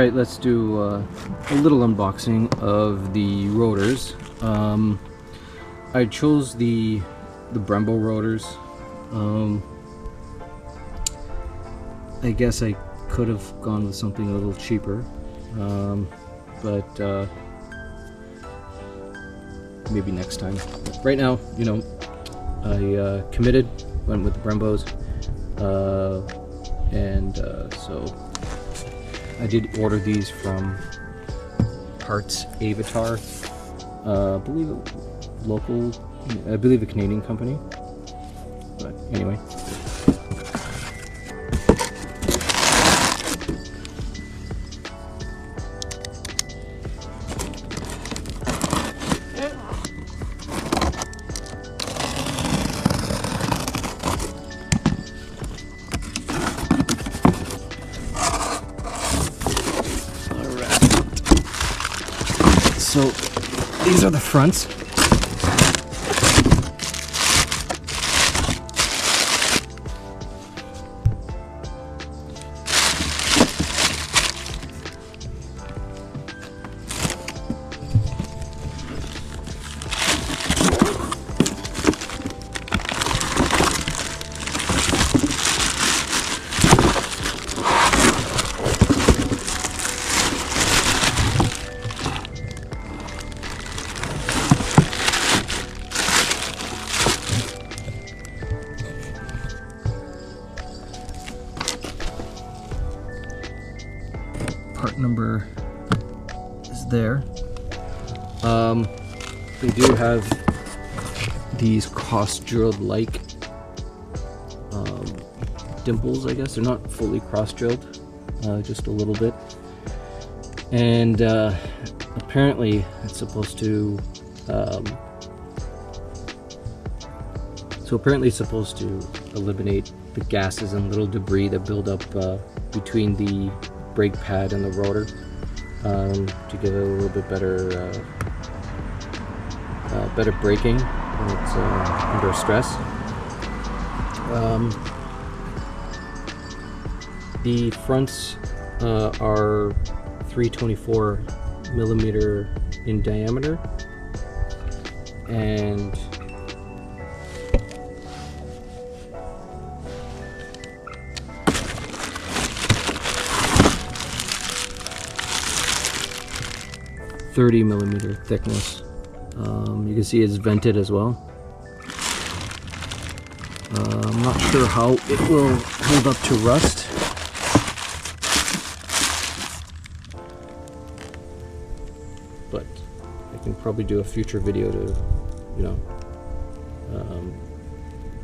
Alright, let's do a little unboxing of the rotors. I chose the Brembo rotors. I guess I could have gone with something a little cheaper, but maybe next time. But right now, you know, I committed, went with the Brembos, so I did order these from Parts Avatar, I believe I believe a Canadian company, but anyway. So these are the fronts. Part number is there. They do have these cross-drilled like dimples, I guess. They're not fully cross-drilled, just a little bit. And apparently it's supposed to eliminate the gases and little debris that build up between the brake pad and the rotor, to give it a little bit better braking when it's under stress. The fronts are 324 millimeter in diameter, and .30 millimeter thickness. You can see it's vented as well. I'm not sure how it will hold up to rust. But I can probably do a future video to, you know,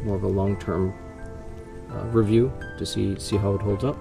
more of a long-term review to see how it holds up.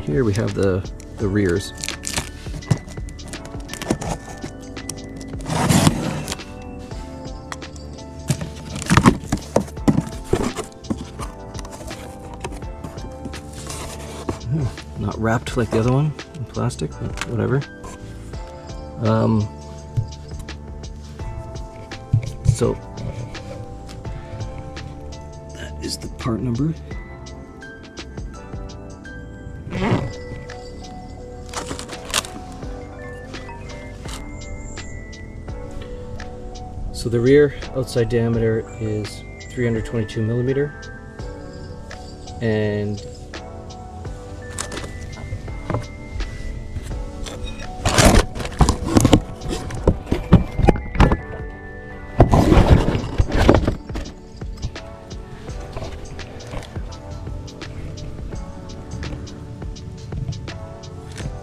Here we have the rears. Not wrapped like the other one in plastic, but whatever. So that is the part number. So the rear outside diameter is 322 millimeter, and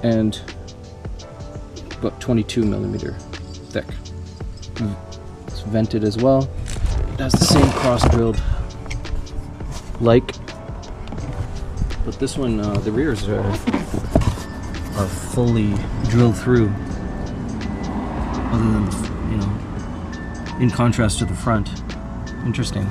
and about 22 millimeter thick. It's vented as well. It has the same cross drilled like, but this one, the rears are fully drilled through. Other than, in contrast to the front. Interesting.